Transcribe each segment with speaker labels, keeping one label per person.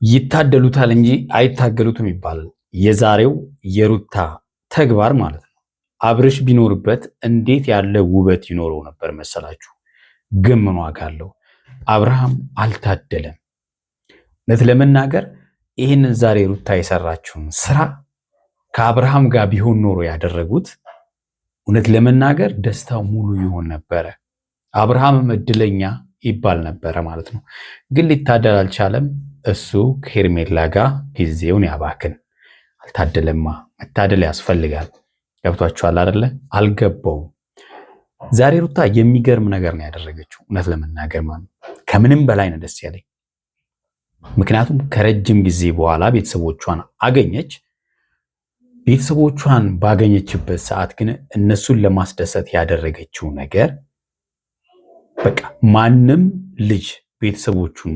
Speaker 1: ይታደሉታል እንጂ አይታገሉትም ይባላል። የዛሬው የሩታ ተግባር ማለት ነው። አብርሽ ቢኖርበት እንዴት ያለ ውበት ይኖረው ነበር መሰላችሁ? ግን ምን ዋጋ አለው? አብርሃም አልታደለም። እውነት ለመናገር ይህንን ዛሬ ሩታ የሰራችውን ስራ ከአብርሃም ጋር ቢሆን ኖሮ ያደረጉት እውነት ለመናገር ደስታው ሙሉ ይሆን ነበረ። አብርሃምም እድለኛ ይባል ነበረ ማለት ነው። ግን ሊታደል አልቻለም። እሱ ከሄርሜላ ጋር ጊዜውን ያባክን። አልታደለማ። መታደል ያስፈልጋል። ገብቷችኋል አይደለ? አልገባውም። ዛሬ ሩታ የሚገርም ነገር ነው ያደረገችው። እውነት ለመናገር ማለት ከምንም በላይ ነው ደስ ያለኝ። ምክንያቱም ከረጅም ጊዜ በኋላ ቤተሰቦቿን አገኘች። ቤተሰቦቿን ባገኘችበት ሰዓት ግን እነሱን ለማስደሰት ያደረገችው ነገር በቃ ማንም ልጅ ቤተሰቦቹን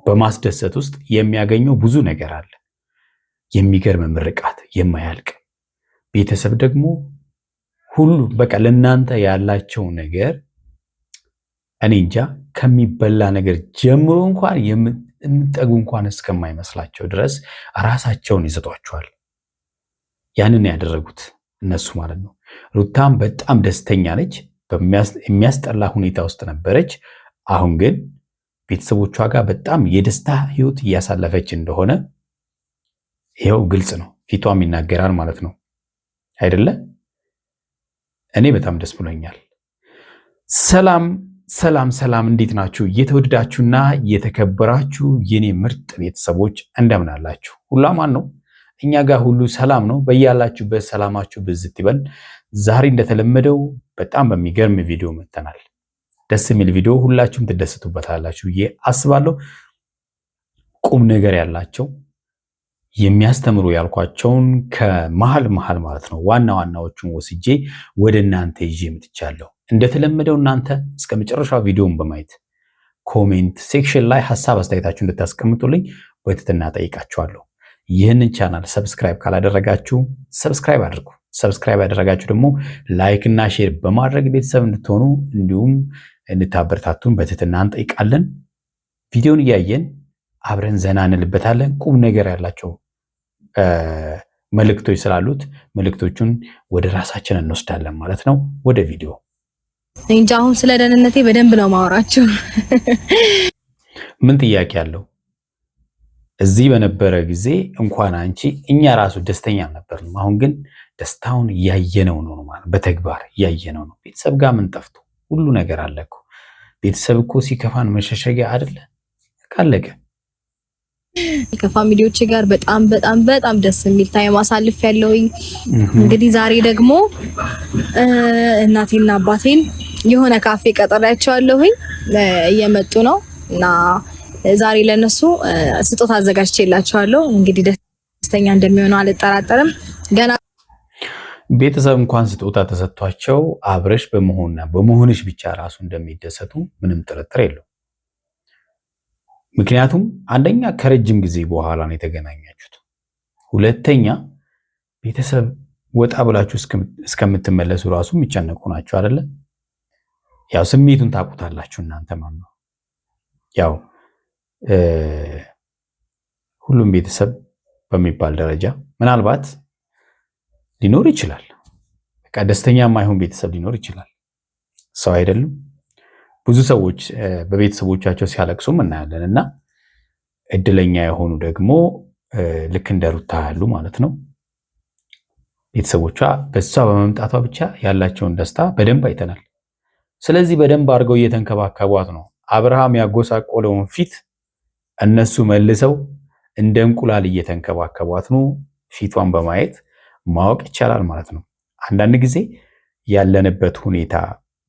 Speaker 1: በማስደሰት ውስጥ የሚያገኘው ብዙ ነገር አለ። የሚገርም ምርቃት፣ የማያልቅ ቤተሰብ ደግሞ ሁሉ በቃ ለእናንተ ያላቸው ነገር እኔ እንጃ ከሚበላ ነገር ጀምሮ እንኳን የምጠጉ እንኳን እስከማይመስላቸው ድረስ ራሳቸውን ይሰጧቸዋል። ያንን ያደረጉት እነሱ ማለት ነው። ሩታም በጣም ደስተኛ ነች። የሚያስጠላ ሁኔታ ውስጥ ነበረች። አሁን ግን ቤተሰቦቿ ጋር በጣም የደስታ ህይወት እያሳለፈች እንደሆነ ይኸው ግልጽ ነው። ፊቷም ይናገራል ማለት ነው አይደለ? እኔ በጣም ደስ ብሎኛል። ሰላም ሰላም ሰላም፣ እንዴት ናችሁ? እየተወደዳችሁና እየተከበራችሁ የኔ ምርጥ ቤተሰቦች እንደምን አላችሁ? ሁሉ አማን ነው? እኛ ጋር ሁሉ ሰላም ነው። በያላችሁበት ሰላማችሁ ብዝት ይበል። ዛሬ እንደተለመደው በጣም በሚገርም ቪዲዮ መጥተናል። ደስ የሚል ቪዲዮ፣ ሁላችሁም ትደሰቱበታላችሁ ብዬ አስባለሁ። ቁም ነገር ያላቸው የሚያስተምሩ ያልኳቸውን ከመሃል ማለት ነው ዋና ዋናዎቹን ወስጄ ወደ እናንተ ይዤ መጥቻለሁ። እንደተለመደው እናንተ እስከ መጨረሻው ቪዲዮውን በማየት ኮሜንት ሴክሽን ላይ ሐሳብ አስተያየታችሁን እንድታስቀምጡልኝ በትህትና ጠይቃችኋለሁ። ይህንን ቻናል ሰብስክራይብ ካላደረጋችሁ ሰብስክራይብ አድርጉ። ሰብስክራይብ ያደረጋችሁ ደግሞ ላይክ እና ሼር በማድረግ ቤተሰብ እንድትሆኑ እንዲሁም እንድታበረታቱን በትህትና እንጠይቃለን። ቪዲዮውን እያየን አብረን ዘና እንልበታለን። ቁም ነገር ያላቸው መልእክቶች ስላሉት መልእክቶቹን ወደ ራሳችን እንወስዳለን ማለት ነው። ወደ ቪዲዮ
Speaker 2: እንጃ አሁን ስለ ደህንነቴ በደንብ ነው ማወራችሁ።
Speaker 1: ምን ጥያቄ አለው? እዚህ በነበረ ጊዜ እንኳን አንቺ እኛ ራሱ ደስተኛ ነበርንም። አሁን ግን ደስታውን እያየነው ነው ማለት በተግባር እያየነው ነው። ቤተሰብ ጋር ምን ጠፍቶ ሁሉ ነገር አለ እኮ። ቤተሰብ እኮ ሲከፋን መሸሸጊያ አይደለ? ካለቀ
Speaker 2: ከፋሚሊዎቼ ጋር በጣም ደስ የሚል ታይም አሳልፍ ያለውኝ። እንግዲህ ዛሬ ደግሞ እናቴና አባቴን የሆነ ካፌ ቀጠራቸዋለሁኝ እየመጡ ነው እና ዛሬ ለነሱ ስጦታ አዘጋጅቼላቸዋለሁ። እንግዲህ ደስተኛ እንደሚሆኑ አልጠራጠርም። ገና
Speaker 1: ቤተሰብ እንኳን ስጦታ ተሰጥቷቸው አብረሽ በመሆንሽ ብቻ ራሱ እንደሚደሰቱ ምንም ጥርጥር የለው። ምክንያቱም አንደኛ ከረጅም ጊዜ በኋላ ነው የተገናኛችሁት። ሁለተኛ ቤተሰብ ወጣ ብላችሁ እስከምትመለሱ ራሱ የሚጨነቁ ናቸው አይደለ? ያው ስሜቱን ታውቁታላችሁ እናንተ ማለት ነው። ያው ሁሉም ቤተሰብ በሚባል ደረጃ ምናልባት ሊኖር ይችላል። በቃ ደስተኛ የማይሆን ቤተሰብ ሊኖር ይችላል። ሰው አይደለም። ብዙ ሰዎች በቤተሰቦቻቸው ሲያለቅሱም እናያለን እና እድለኛ የሆኑ ደግሞ ልክ እንደ ሩታ ያሉ ማለት ነው ቤተሰቦቿ በሷ በመምጣቷ ብቻ ያላቸውን ደስታ በደንብ አይተናል። ስለዚህ በደንብ አድርገው እየተንከባከቧት ነው። አብርሃም ያጎሳቆለውን ፊት እነሱ መልሰው እንደ እንቁላል እየተንከባከቧት ነው። ፊቷን በማየት ማወቅ ይቻላል ማለት ነው። አንዳንድ ጊዜ ያለንበት ሁኔታ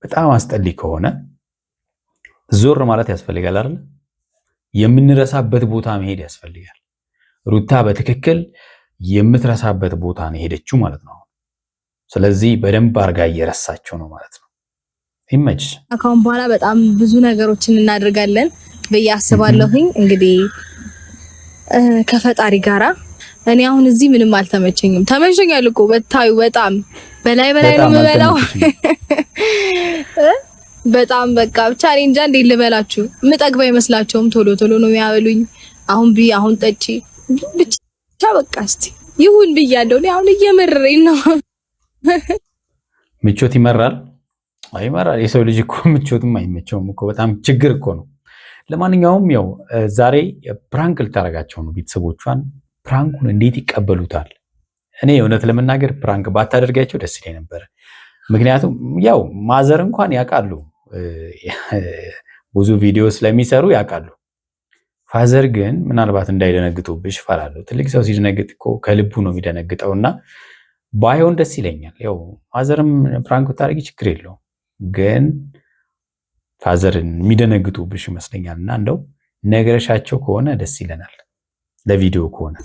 Speaker 1: በጣም አስጠሊ ከሆነ ዞር ማለት ያስፈልጋል አይደል? የምንረሳበት ቦታ መሄድ ያስፈልጋል። ሩታ በትክክል የምትረሳበት ቦታ ነው ሄደችው ማለት ነው። ስለዚህ በደንብ አርጋ እየረሳቸው ነው ማለት ነው። ይመች።
Speaker 2: አሁን በኋላ በጣም ብዙ ነገሮችን እናደርጋለን ብዬ አስባለሁኝ። እንግዲህ ከፈጣሪ ጋራ እኔ አሁን እዚህ ምንም አልተመቸኝም። ተመቸኛል እኮ በታዩ በጣም በላይ ነው የምበላው። በጣም በቃ ብቻ እኔ እንጃ እንዴት ልበላችሁ። ምጠግባ አይመስላቸውም። ቶሎ ነው የሚያበሉኝ። አሁን ጠጪ ብቻ በቃ እስቲ ይሁን ብያለሁ። አሁን እየመረረኝ ነው።
Speaker 1: ምቾት ይመራል አይመራል። የሰው ልጅ እኮ ምቾትም አይመቸውም እኮ በጣም ችግር እኮ ነው። ለማንኛውም ያው ዛሬ ፕራንክ ልታረጋቸው ነው ቤተሰቦቿን። ፕራንኩን እንዴት ይቀበሉታል? እኔ እውነት ለመናገር ፕራንክ ባታደርጋቸው ደስ ይለኝ ነበር። ምክንያቱም ያው ማዘር እንኳን ያውቃሉ፣ ብዙ ቪዲዮ ስለሚሰሩ ያውቃሉ። ፋዘር ግን ምናልባት እንዳይደነግጡብሽ እፈራለሁ። ትልቅ ሰው ሲደነግጥ እኮ ከልቡ ነው የሚደነግጠውና ባይሆን ደስ ይለኛል። ያው ፋዘርም ፕራንክ ብታደርጊ ችግር የለውም፣ ግን ፋዘርን የሚደነግጡብሽ ይመስለኛልና እንደው ነገረሻቸው ከሆነ ደስ ይለናል። ለቪዲዮ ከሆነ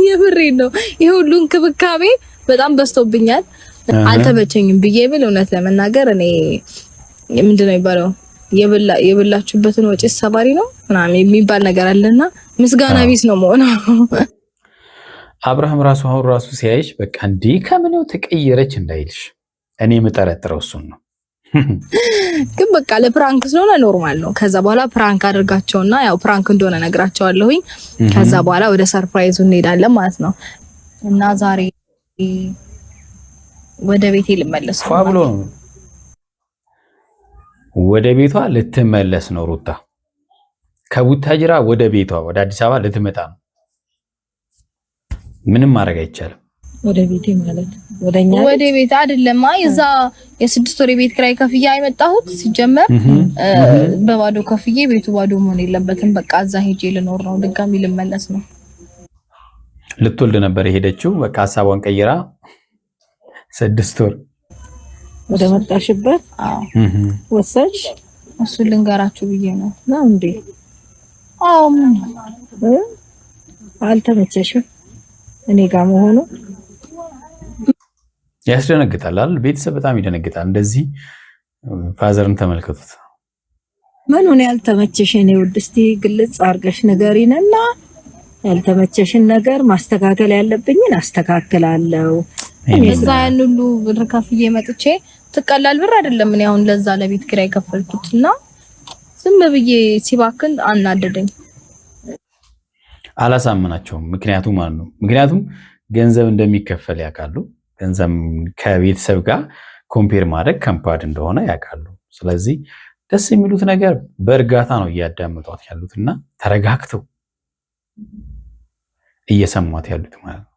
Speaker 2: የምሬን ነው። ይሄ ሁሉ እንክብካቤ በጣም በዝቶብኛል፣ አልተመቸኝም ብዬ ብል እውነት ለመናገር እኔ ምንድነው የሚባለው የበላችሁበትን ወጪ ሰባሪ ነው ምናምን የሚባል ነገር አለና ምስጋና ቢስ ነው መሆኑ።
Speaker 1: አብርሃም አሁን ራሱ ሲያይሽ በቃ እንዲህ ከምነው ተቀየረች እንዳይልሽ እኔ የምጠረጥረው እሱን ነው።
Speaker 2: ግን በቃ ለፕራንክ ስለሆነ ኖርማል ነው። ከዛ በኋላ ፕራንክ አድርጋቸውና ያው ፕራንክ እንደሆነ ነግራቸዋለሁኝ። ከዛ በኋላ ወደ ሰርፕራይዙ እንሄዳለን ማለት ነው። እና ዛሬ ወደ ቤቴ ልመለስ
Speaker 1: ብሎ ነው ወደ ቤቷ ልትመለስ ነው ሩታ። ከቡታጅራ ወደ ቤቷ ወደ አዲስ አበባ ልትመጣ ነው። ምንም ማድረግ አይቻልም።
Speaker 2: ወደ ቤቴ ማለት ወደ ቤት አይደለም። እዛ የ6 ወር ቤት ክራይ ከፍዬ አይመጣሁት ሲጀመር በባዶ ከፍዬ ቤቱ ባዶ መሆን የለበትም። በቃ እዛ ሄጄ ልኖር ነው። ድጋሚ ልመለስ ነው።
Speaker 1: ልትወልድ ነበር የሄደችው። በቃ ሀሳቧን ቀይራ 6 ወር
Speaker 2: ወደ መጣሽበት ወሰች። እሱን ልንገራችሁ ብዬ ነው እንዴ? ምን አልተመቸሽም እኔ ጋር መሆኑ?
Speaker 1: ያስደነግጣል አይደል? ቤተሰብ በጣም ይደነግጣል። እንደዚህ ፋዘርን ተመልከቱት።
Speaker 2: ምን ሆነ ያልተመቸሽ? እኔ ውድ እስቲ ግልጽ አድርገሽ ንገሪንና ያልተመቸሽን ነገር ማስተካከል ያለብኝን አስተካክላለሁ። እዛ ያን ሁሉ ብር ከፍዬ መጥቼ ትቀላል ብር አይደለም። እኔ አሁን ለዛ ለቤት ኪራይ ከፈልኩትና ዝም ብዬ ሲባክን አናደደኝ።
Speaker 1: አላሳመናቸውም። ምክንያቱም ገንዘብ እንደሚከፈል ያውቃሉ። ገንዘብ ከቤተሰብ ጋር ኮምፔር ማድረግ ከባድ እንደሆነ ያውቃሉ። ስለዚህ ደስ የሚሉት ነገር በእርጋታ ነው እያዳመጧት ያሉትና ተረጋግተው እየሰሟት ያሉት ማለት ነው።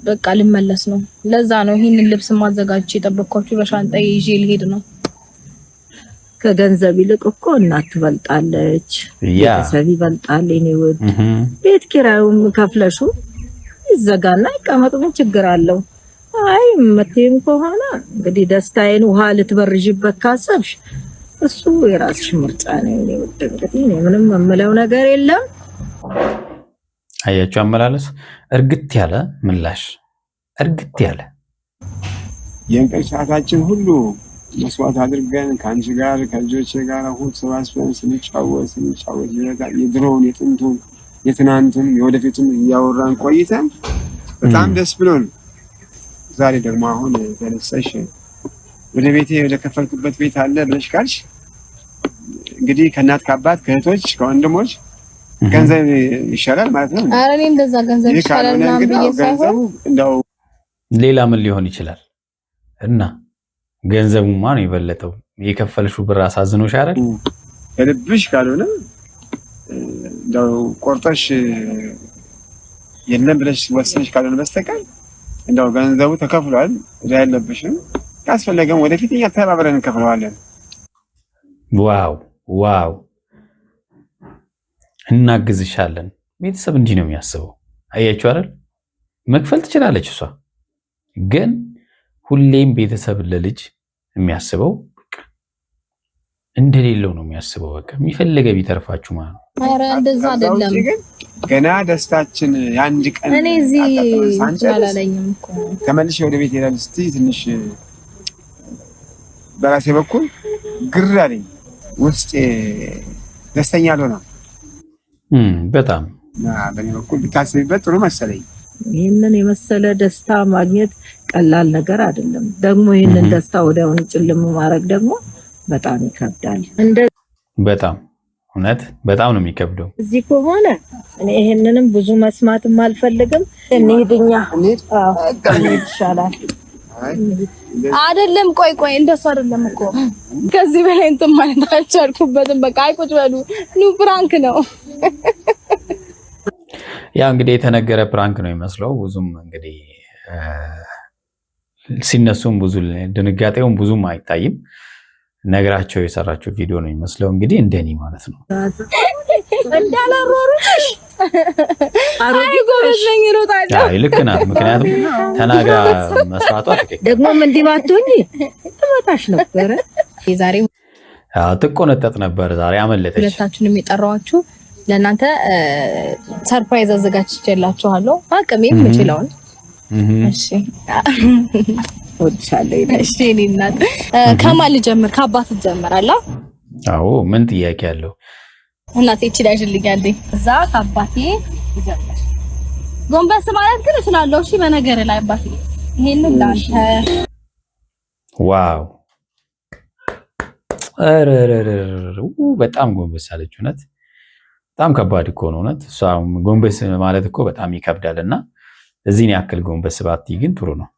Speaker 2: በቃ ልመለስ ነው። ለዛ ነው ይሄንን ልብስ ማዘጋጅቼ የጠበቅኳችሁ። በሻንጣዬ ይዤ ልሄድ ነው። ከገንዘብ ይልቅ እኮ እናት ትበልጣለች፣ ቤተሰብ ይበልጣል። እኔ ውድ ቤት ኪራዩም ከፍለሹ ይዘጋና ይቀመጥ፣ ምን ችግር አለው? አይ መቴም ከሆነ እንግዲህ ደስታዬን ውሃ ልትበርዥበት ካሰብሽ እሱ የራስሽ ምርጫ ነው። እኔ ውድ እንግዲህ ምንም የምለው ነገር የለም።
Speaker 1: አያችሁ አመላለስ እርግት ያለ ምላሽ፣ እርግት ያለ
Speaker 3: የእንቅልፍ ሰዓታችን ሁሉ መስዋዕት አድርገን ከአንቺ ጋር ከልጆቼ ጋር አሁን ሰባስበን ስንጫወት የድሮውን የጥንቱን የትናንቱን የወደፊቱን እያወራን ቆይተን በጣም ደስ ብሎን ዛሬ ደግሞ አሁን ተነሳሽ ወደ ቤቴ ወደ ከፈልኩበት ቤት አለ ብለሽ ካልሽ እንግዲህ ከእናት ከአባት ከእህቶች ከወንድሞች ገንዘብ ይሻላል ማለት ነው።
Speaker 2: ኧረ እኔ እንደዛ ገንዘብ ይሻላል ምናምን ብዬ ሳይሆን
Speaker 3: እንደው
Speaker 1: ሌላ ምን ሊሆን ይችላል? እና ገንዘቡማ ነው የበለጠው። የከፈልሽው ብር አሳዝኖሽ አይደል?
Speaker 3: ከልብሽ ካልሆነ እንደው ቆርጠሽ የለም ብለሽ ወሰንሽ ካልሆነ በስተቀር እንደው ገንዘቡ ተከፍሏል፣ እዳ ያለብሽም ካስፈለገም ወደፊት እኛ ተባብረን እንከፍለዋለን።
Speaker 1: ዋው እናግዝሻለን። ቤተሰብ እንዲህ ነው የሚያስበው። አያችሁ አይደል? መክፈል ትችላለች እሷ፣ ግን ሁሌም ቤተሰብ ለልጅ የሚያስበው በቃ እንደሌለው ነው የሚያስበው። በቃ የሚፈልገ ቢተርፋችሁ ማለት ነው።
Speaker 2: ኧረ እንደዛ አይደለም።
Speaker 3: ገና ደስታችን የአንድ ቀን
Speaker 2: እኔ እዚህ አላለኝም እኮ
Speaker 3: ተመልሼ ወደ ቤት ሄዳለሁ። እስቲ ትንሽ በራሴ በኩል ግር አለኝ፣ ውስጤ ደስተኛ አልሆነም።
Speaker 1: በጣም
Speaker 3: በእኔ በኩል ብታስቢበት ጥሩ መሰለኝ።
Speaker 2: ይህንን የመሰለ ደስታ ማግኘት ቀላል ነገር አይደለም። ደግሞ ይህንን ደስታ ወዲያውኑ ጭልም ማድረግ ደግሞ በጣም ይከብዳል።
Speaker 1: በጣም እውነት በጣም ነው የሚከብደው።
Speaker 2: እዚህ ከሆነ እኔ ይሄንንም ብዙ መስማትም አልፈልግም። እንሂድኛ ይሻላል
Speaker 4: አይደለም። ቆይ እንደሱ አይደለም እኮ ከዚህ በላይ እንትን ማለት አልቻልኩበትም። በቃ ቁጭ በሉ ኑ ፕራንክ ነው።
Speaker 1: ያ እንግዲህ የተነገረ ፕራንክ ነው የሚመስለው። ብዙም እንግዲህ ሲነሱም ብዙ ድንጋጤውም ብዙም አይታይም። ነግራቸው የሰራቸው ቪዲዮ ነው የሚመስለው። እንግዲህ እንደኔ ማለት ነው
Speaker 4: እንዳላሮሩሽ ጎበዝ ነኝ እሮጣለሁ።
Speaker 1: ልክ ናት። ምክንያቱም ተናግራ መስራቷ ትክክል።
Speaker 2: ደግሞም እንዲህ ባትሆኚ እመታሽ ነበረ።
Speaker 4: ዛሬ
Speaker 1: ትቆነጠጥ ነበር። ዛሬ አመለጠች።
Speaker 4: ሁለታችሁንም የጠራኋችሁ ለእናንተ ሰርፕራይዝ አዘጋጅቼላችኋለሁ። አቅሜ የምችለውን እሺ
Speaker 2: ወድሻለሁ።
Speaker 4: እሺ እኔ እናት ከማን ልጀምር? ከአባት ትጀምራለህ?
Speaker 1: አዎ ምን ጥያቄ አለው?
Speaker 4: እናቴ እቺ ዳይልኝ አንዴ እዛ ከአባቴ ልጀምር። ጎንበስ ማለት ግን እችላለሁ። እሺ በነገር ላይ አባቴ ይሄንን ላንተ።
Speaker 1: ዋው በጣም ጎንበስ አለች። እውነት በጣም ከባድ እኮ ነው። እውነት እሷ ጎንበስ ማለት እኮ በጣም ይከብዳልና እዚህን ያክል ጎንበስ ባትይ ግን ጥሩ ነው።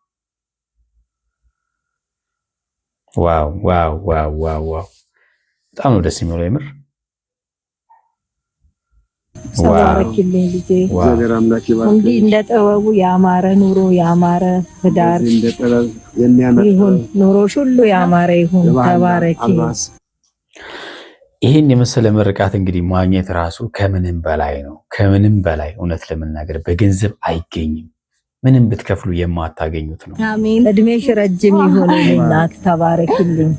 Speaker 1: ዋው ዋው ዋው ዋው ዋው በጣም ነው ደስ የሚለው የምር።
Speaker 2: ሰባረክልኝ ልጄ። እንዲህ እንደ ጥበቡ ያማረ ኑሮ ያማረ ትዳር ይሁን፣ ኑሮሽ ሁሉ ያማረ ይሁን። ተባረኪ።
Speaker 1: ይህን የመሰለ ምርቃት እንግዲህ ማግኘት ራሱ ከምንም በላይ ነው። ከምንም በላይ እውነት ለመናገር በገንዘብ አይገኝም። ምንም ብትከፍሉ የማታገኙት ነው።
Speaker 4: አሜን።
Speaker 2: እድሜሽ ረጅም ይሁን እናት። ተባረክልኝ።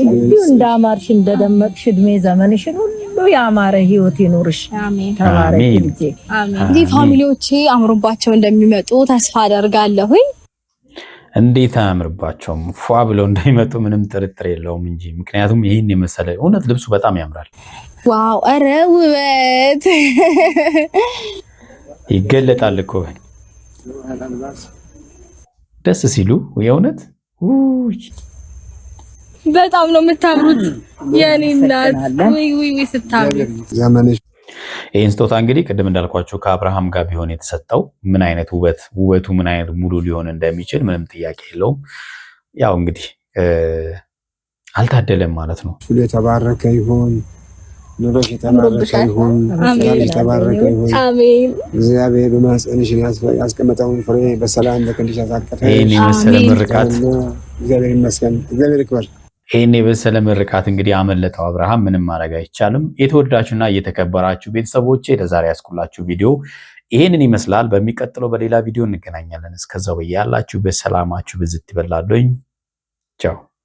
Speaker 2: እንዲሁ እንዳማርሽ እንደደመቅሽ እድሜ ዘመንሽን ሁሉ ያማረ ህይወት ይኖርሽ።
Speaker 4: አሜን።
Speaker 2: ተባረኪ ልጄ።
Speaker 4: አሜን። እንግዲህ ፋሚሊዎቼ አምሮባቸው እንደሚመጡ ተስፋ አደርጋለሁኝ።
Speaker 1: እንዴት አያምርባቸውም? ፏ ብለው እንደሚመጡ ምንም ጥርጥር የለውም እንጂ ምክንያቱም ይህን የመሰለ እውነት ልብሱ በጣም ያምራል።
Speaker 4: ዋው! ኧረ ውበት
Speaker 1: ይገለጣል እኮ ደስ ሲሉ የእውነት
Speaker 4: በጣም ነው የምታምሩት የኔ እናት። ወይ ስታምሩ።
Speaker 1: ይህን ስጦታ እንግዲህ ቅድም እንዳልኳቸው ከአብርሃም ጋር ቢሆን የተሰጠው ምን አይነት ውበቱ ምን አይነት ሙሉ ሊሆን እንደሚችል ምንም ጥያቄ የለውም። ያው እንግዲህ አልታደለም ማለት ነው።
Speaker 3: የተባረከ ይሁን፣ ኑሮሽ የተባረከ ይሁን፣ ኑሮሽ የተባረከ ይሁን።
Speaker 4: አሜን።
Speaker 3: እግዚአብሔር በማህፀንሽ ያስቀመጠውን ፍሬ በሰላም በክንድሽ ያሳቀፈ።
Speaker 1: ይህን የመሰለ ምርቃት
Speaker 3: እግዚአብሔር ይመስገን፣ እግዚአብሔር ይክበር።
Speaker 1: ይህን የበሰለ ምርቃት እንግዲህ አመለጠው አብርሃም። ምንም ማድረግ አይቻልም። የተወደዳችሁና እየተከበራችሁ ቤተሰቦቼ ለዛሬ ያስኩላችሁ ቪዲዮ ይህንን ይመስላል። በሚቀጥለው በሌላ ቪዲዮ እንገናኛለን። እስከዛው ያላችሁ በሰላማችሁ ብዝት ይበላልኝ። ቻው